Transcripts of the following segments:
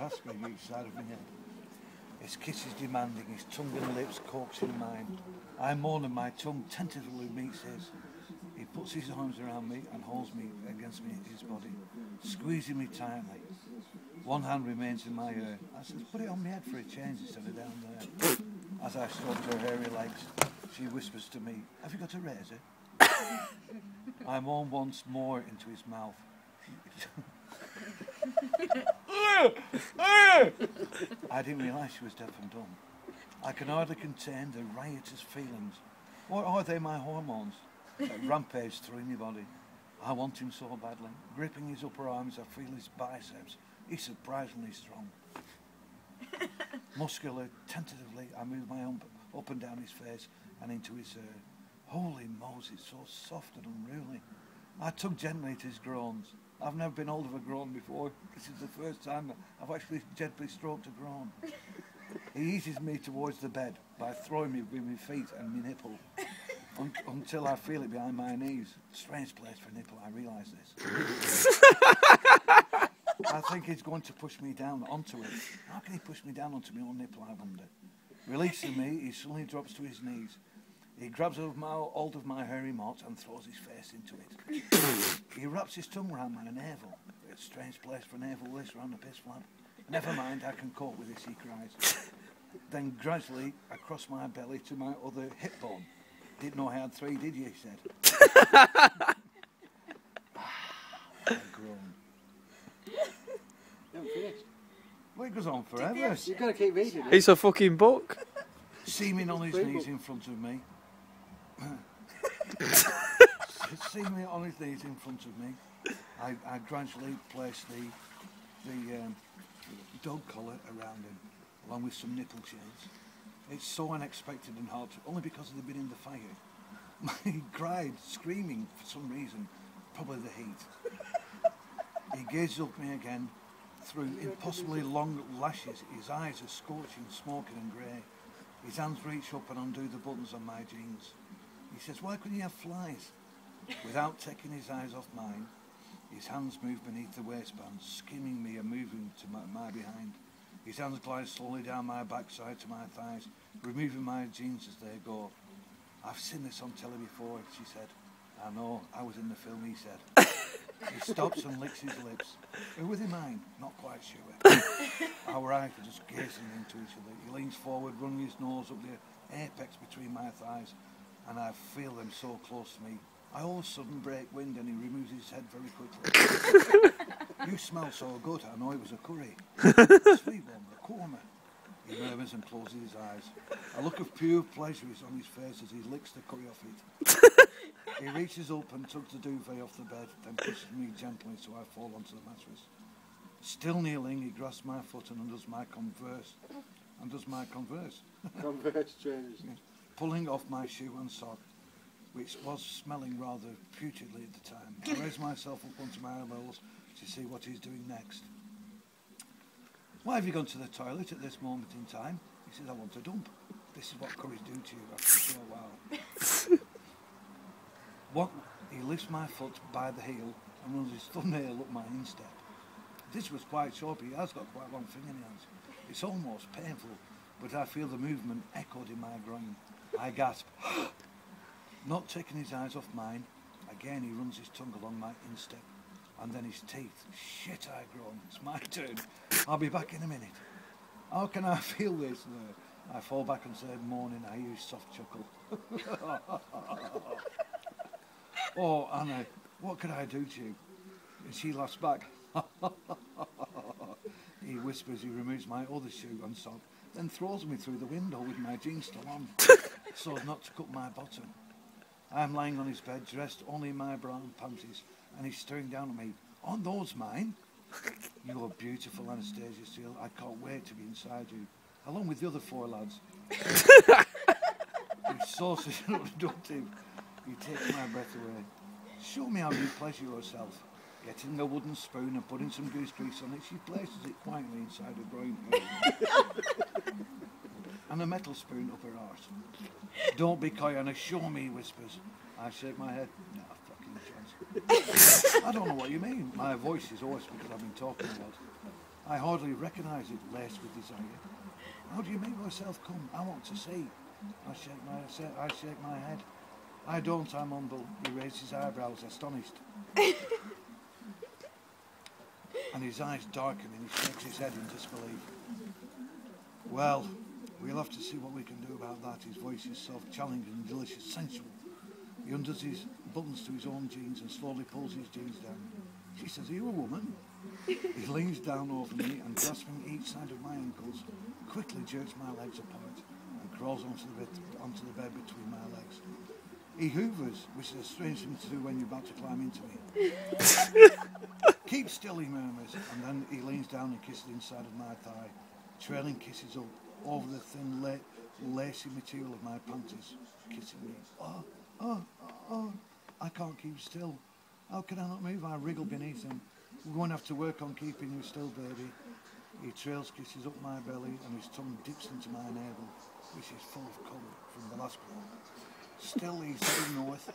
grasping each side of my neck. His kiss is demanding, his tongue and lips coaxing mine. I moan and my tongue tentatively meets his. He puts his arms around me and holds me against his body, squeezing me tightly. One hand remains in my hair. I says, put it on my head for a change instead of down there. As I stroke her hairy legs, she whispers to me, have you got a razor? I moan once more into his mouth. I didn't realise she was deaf and dumb. I can hardly contain the riotous feelings. Or are they my hormones that rampage through my body? I want him so badly. Gripping his upper arms, I feel his biceps. He's surprisingly strong. Muscular, tentatively, I move my arm up and down his face and into his hair. Holy Moses, so soft and unruly. I tug gently at his groans. I've never been hold of a groan before. This is the first time I've actually gently stroked a groan. He eases me towards the bed by throwing me with my feet and my nipple until I feel it behind my knees. Strange place for a nipple, I realise this. I think he's going to push me down onto it. How can he push me down onto my own nipple, I wonder? Releasing me, he suddenly drops to his knees. He grabs hold of my hairy mott and throws his face into it. He wraps his tongue round my navel. It's a strange place for a navel this round the piss flap. Never mind, I can cope with this, he cries. Then gradually across my belly to my other hip bone. Didn't know I had three, did you, he said. I groaned. You haven't finished. Well, it goes on forever. You've got to keep reading it. It's a fucking book. Seeming on his knees in front of me. Seemingly on his knees in front of me, I gradually place the dog collar around him, along with some nipple chains. It's so unexpected and hot, only because they've been in the fire. He cried, screaming for some reason, probably the heat. He gazes up at me again through impossibly long lashes. His eyes are scorching, smoking and grey. His hands reach up and undo the buttons on my jeans. He says, why couldn't you have flies? Without taking his eyes off mine, his hands move beneath the waistband, skimming me and moving to my behind. His hands glide slowly down my backside to my thighs, removing my jeans as they go. I've seen this on telly before, she said. I know, I was in the film, he said. He stops and licks his lips. Who was he mine? Not quite sure. Our eyes are just gazing into each other. He leans forward, running his nose up the apex between my thighs, and I feel them so close to me. I all of a sudden break wind and he removes his head very quickly. You smell so good, I know it was a curry. Sweet one, a korma. He murmurs and closes his eyes. A look of pure pleasure is on his face as he licks the curry off it. He reaches up and tugs the duvet off the bed, then pushes me gently so I fall onto the mattress. Still kneeling, he grasps my foot and undoes my converse. Converse trainers. Pulling off my shoe and sock, which was smelling rather putridly at the time. I raise myself up onto my elbows to see what he's doing next. Why have you gone to the toilet at this moment in time? He says, I want a dump. This is what curries do to you after a short while. He lifts my foot by the heel and runs his thumbnail up my instep. This was quite sharp, he has got quite long fingernails. It's almost painful, but I feel the movement echoed in my groin. I gasp. Not taking his eyes off mine, again he runs his tongue along my instep, and then his teeth. Shit, I groan. It's my turn. I'll be back in a minute. How can I feel this? I fall back and say, moaning. I hear his soft chuckle. Oh, Anna, what could I do to you? And she laughs back. He whispers, he removes my other shoe and sock, then throws me through the window with my jeans still on, so as not to cut my bottom. I'm lying on his bed, dressed only in my bra and panties, and he's staring down at me. Aren't those mine? You're beautiful, Anastasia Steele. I can't wait to be inside you, along with the other four lads. He's so seductive. He takes my breath away. Show me how you pleasure yourself. Getting a wooden spoon and putting some goose grease on it, she places it quietly inside her groin and a metal spoon up her arse. Don't be coy, Anna, show me, he whispers. I shake my head. No fucking chance. I don't know what you mean. My voice is hoarse because I've been talking a lot. I hardly recognise it, laced with desire. How do you make yourself come? I want to see. I shake my head. I don't, I mumble. He raises his eyebrows, astonished. And his eyes darken and he shakes his head in disbelief. Well, we'll have to see what we can do about that. His voice is soft, challenging and delicious, sensual. He undoes his buttons to his own jeans and slowly pulls his jeans down. She says, "Are you a woman?" He leans down over me and, grasping each side of my ankles, quickly jerks my legs apart and crawls onto the bed between my legs. He hoovers, which is a strange thing to do when you're about to climb into me. "Keep still," he murmurs, and then he leans down and kisses the inside of my thigh, trailing kisses up over the thin, lacy material of my panties, kissing me. Oh, I can't keep still. How can I not move? I wriggle beneath him. We're going to have to work on keeping you still, baby. He trails kisses up my belly and his tongue dips into my navel, which is full of cum from the last blow. Still he's heading north,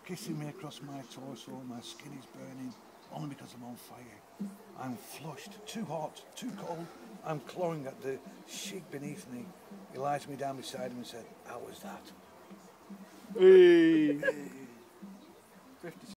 kissing me across my torso. My skin is burning, only because I'm on fire. I'm flushed, too hot, too cold. I'm clawing at the sheet beneath me. He lies me down beside him and said, "How was that?" Hey. 50